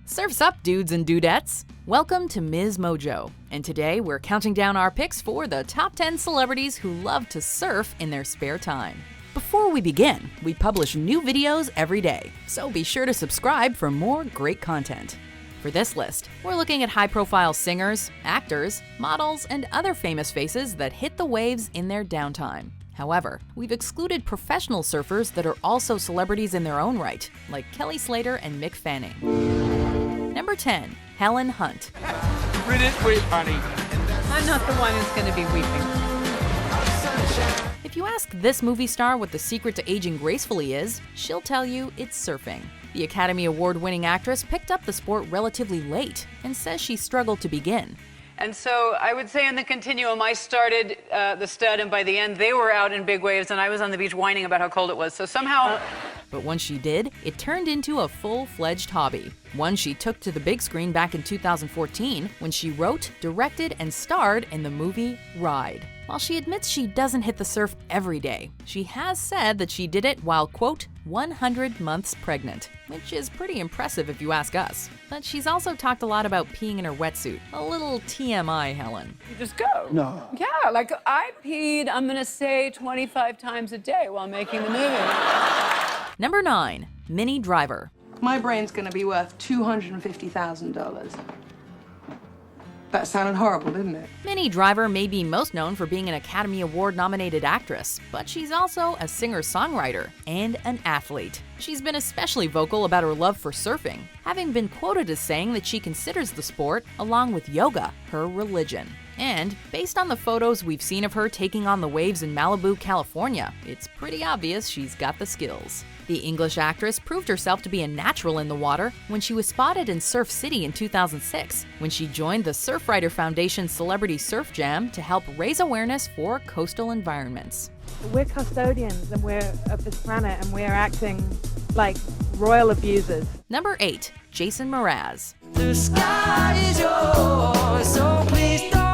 Surf's up, dudes and dudettes! Welcome to MsMojo, and today we're counting down our picks for the top 10 celebrities who love to surf in their spare time. Before we begin, we publish new videos every day, so be sure to subscribe for more great content. For this list, we're looking at high-profile singers, actors, models, and other famous faces that hit the waves in their downtime. However, we've excluded professional surfers that are also celebrities in their own right, like Kelly Slater and Mick Fanning. Number 10. Helen Hunt. Read it, wait, honey. I'm not the one who's going to be weeping. If you ask this movie star what the secret to aging gracefully is, she'll tell you it's surfing. The Academy Award-winning actress picked up the sport relatively late and says she struggled to begin. And so I would say on the continuum, I started the stud, and by the end, they were out in big waves, and I was on the beach whining about how cold it was. So somehow... But once she did, it turned into a full-fledged hobby. One she took to the big screen back in 2014 when she wrote, directed, and starred in the movie Ride. While she admits she doesn't hit the surf every day, she has said that she did it while, quote, 100 months pregnant, which is pretty impressive if you ask us. But she's also talked a lot about peeing in her wetsuit. A little TMI, Helen. You just go. No. Yeah, like I peed, I'm going to say 25 times a day while making the movie. Number 9. Minnie Driver. My brain's gonna be worth $250,000. That sounded horrible, didn't it? Minnie Driver may be most known for being an Academy Award-nominated actress, but she's also a singer-songwriter and an athlete. She's been especially vocal about her love for surfing, having been quoted as saying that she considers the sport, along with yoga, her religion. And based on the photos we've seen of her taking on the waves in Malibu, California, it's pretty obvious she's got the skills. The English actress proved herself to be a natural in the water when she was spotted in Surf City in 2006, when she joined the Surfrider Foundation's Celebrity Surf Jam to help raise awareness for coastal environments. We're custodians and we're of this planet and we're acting like royal abusers. Number 8. Jason Mraz. The sky is yours, so please don't.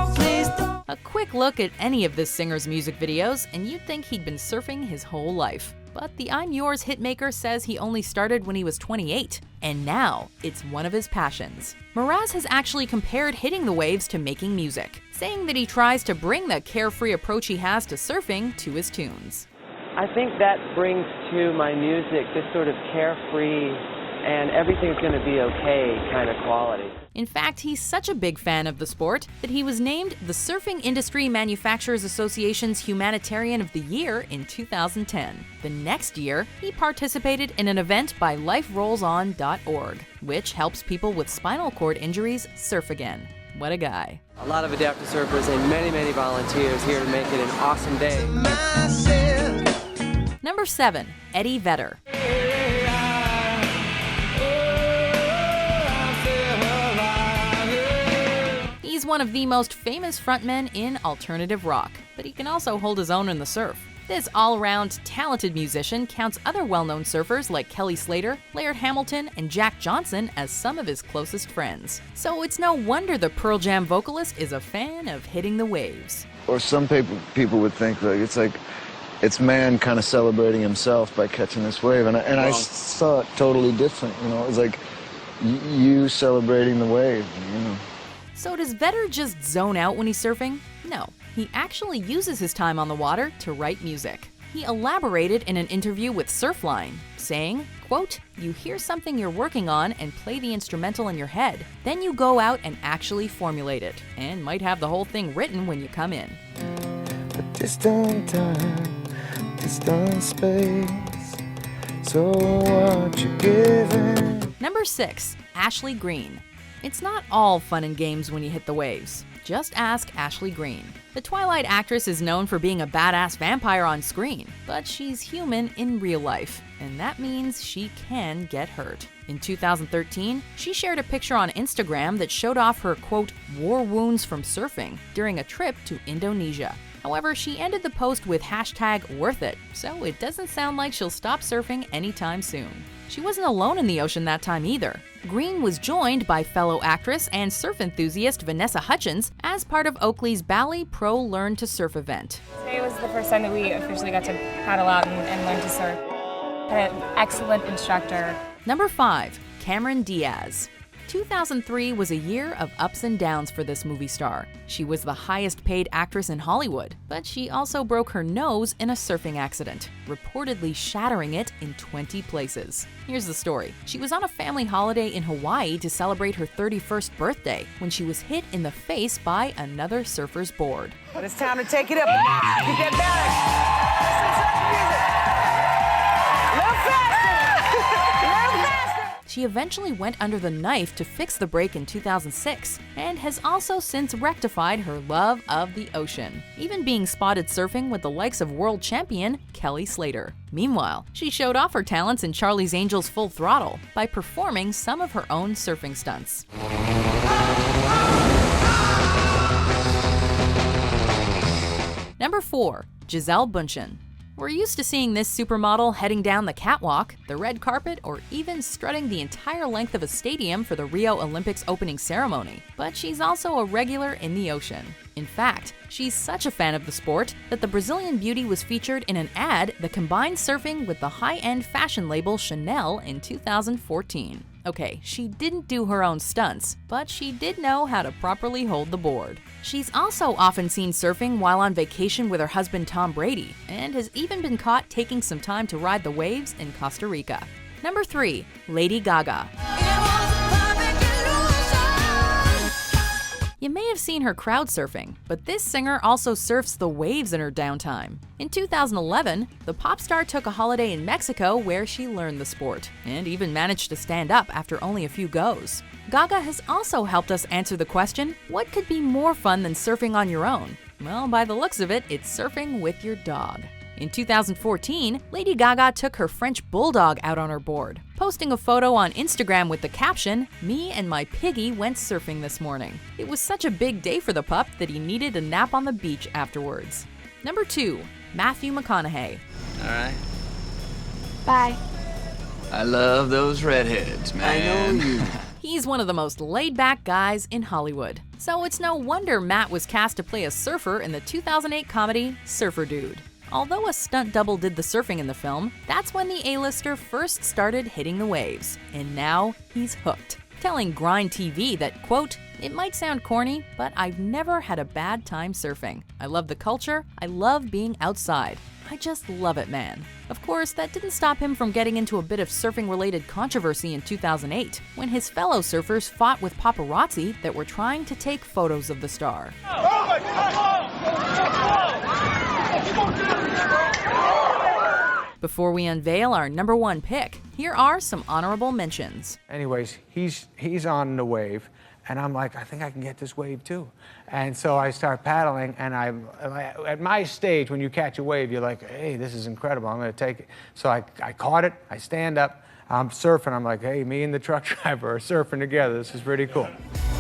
A quick look at any of this singer's music videos and you'd think he'd been surfing his whole life. But the I'm Yours hitmaker says he only started when he was 28, and now it's one of his passions. Mraz has actually compared hitting the waves to making music, saying that he tries to bring the carefree approach he has to surfing to his tunes. I think that brings to my music this sort of carefree and everything's going to be okay kind of quality. In fact, he's such a big fan of the sport that he was named the Surfing Industry Manufacturers Association's Humanitarian of the Year in 2010. The next year, he participated in an event by LifeRollsOn.org, which helps people with spinal cord injuries surf again. What a guy. A lot of adaptive surfers and many, many volunteers here to make it an awesome day. Number 7. Eddie Vedder. He's one of the most famous frontmen in alternative rock, but he can also hold his own in the surf. This all-around talented musician counts other well-known surfers like Kelly Slater, Laird Hamilton, and Jack Johnson as some of his closest friends. So it's no wonder the Pearl Jam vocalist is a fan of hitting the waves. Or some people would think it's man kind of celebrating himself by catching this wave, and I saw it totally different. You know, it was like you celebrating the wave. You know. So does Vedder just zone out when he's surfing? No, he actually uses his time on the water to write music. He elaborated in an interview with Surfline, saying, quote, "You hear something you're working on and play the instrumental in your head. Then you go out and actually formulate it, and might have the whole thing written when you come in." A distant time, distant space, so what you giving? Number 6. Ashley Greene. It's not all fun and games when you hit the waves. Just ask Ashley Greene. The Twilight actress is known for being a badass vampire on screen, but she's human in real life, and that means she can get hurt. In 2013, she shared a picture on Instagram that showed off her, quote, war wounds from surfing during a trip to Indonesia. However, she ended the post with #worthit, so it doesn't sound like she'll stop surfing anytime soon. She wasn't alone in the ocean that time either. Greene was joined by fellow actress and surf enthusiast Vanessa Hudgens as part of Oakley's Bali Pro Learn to Surf event. Today was the first time that we officially got to paddle out and learn to surf. Had an excellent instructor. Number 5. Cameron Diaz. 2003 was a year of ups and downs for this movie star. She was the highest paid actress in Hollywood, but she also broke her nose in a surfing accident, reportedly shattering it in 20 places. Here's the story. She was on a family holiday in Hawaii to celebrate her 31st birthday when she was hit in the face by another surfer's board. But it's time to take it up. Keep that balance. A little faster. A little faster. She eventually went under the knife to fix the break in 2006 and has also since rectified her love of the ocean, even being spotted surfing with the likes of world champion Kelly Slater. Meanwhile, she showed off her talents in Charlie's Angels Full Throttle by performing some of her own surfing stunts. Number 4. Gisele Bundchen. We're used to seeing this supermodel heading down the catwalk, the red carpet, or even strutting the entire length of a stadium for the Rio Olympics opening ceremony. But she's also a regular in the ocean. In fact, she's such a fan of the sport that the Brazilian beauty was featured in an ad that combined surfing with the high-end fashion label Chanel in 2014. Okay, she didn't do her own stunts, but she did know how to properly hold the board. She's also often seen surfing while on vacation with her husband Tom Brady, and has even been caught taking some time to ride the waves in Costa Rica. Number 3. Lady Gaga. You may have seen her crowd surfing, but this singer also surfs the waves in her downtime. In 2011, the pop star took a holiday in Mexico where she learned the sport, and even managed to stand up after only a few goes. Gaga has also helped us answer the question, what could be more fun than surfing on your own? Well, by the looks of it, it's surfing with your dog. In 2014, Lady Gaga took her French bulldog out on her board, posting a photo on Instagram with the caption, "Me and my piggy went surfing this morning. It was such a big day for the pup that he needed a nap on the beach afterwards." Number 2. Matthew McConaughey. All right. Bye. I love those redheads, man. I know you. He's one of the most laid-back guys in Hollywood. So it's no wonder Matt was cast to play a surfer in the 2008 comedy Surfer Dude. Although a stunt double did the surfing in the film, that's when the A-lister first started hitting the waves. And now he's hooked, telling Grind TV that, quote, "It might sound corny, but I've never had a bad time surfing. I love the culture, I love being outside. I just love it, man." Of course, that didn't stop him from getting into a bit of surfing-related controversy in 2008, when his fellow surfers fought with paparazzi that were trying to take photos of the star. Before we unveil our number 1 pick, here are some honorable mentions. Anyways, he's on the wave, and I'm like, I think I can get this wave too. And so I start paddling, and I'm at my stage, when you catch a wave, you're like, hey, this is incredible, I'm gonna take it. So I caught it, I stand up, I'm surfing, I'm like, hey, me and the truck driver are surfing together, this is pretty cool.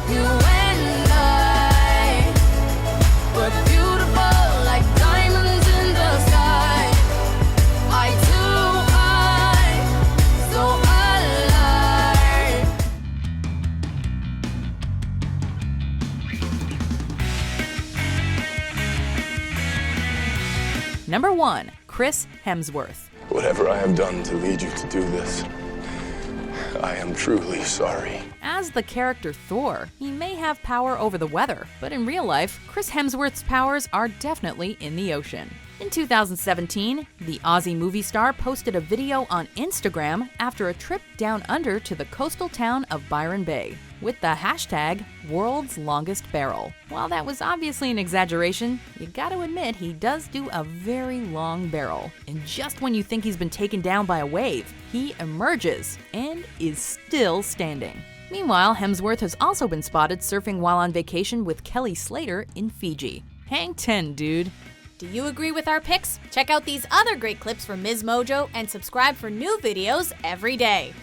You and I were beautiful like diamonds in the sky. Eye to eye, so alive. Number 1. Chris Hemsworth. Whatever I have done to lead you to do this, I am truly sorry. As the character Thor, he may have power over the weather, but in real life, Chris Hemsworth's powers are definitely in the ocean. In 2017, the Aussie movie star posted a video on Instagram after a trip down under to the coastal town of Byron Bay, with the hashtag World's Longest Barrel. While that was obviously an exaggeration, you gotta admit he does do a very long barrel. And just when you think he's been taken down by a wave, he emerges and is still standing. Meanwhile, Hemsworth has also been spotted surfing while on vacation with Kelly Slater in Fiji. Hang 10, dude. Do you agree with our picks? Check out these other great clips from MsMojo and subscribe for new videos every day.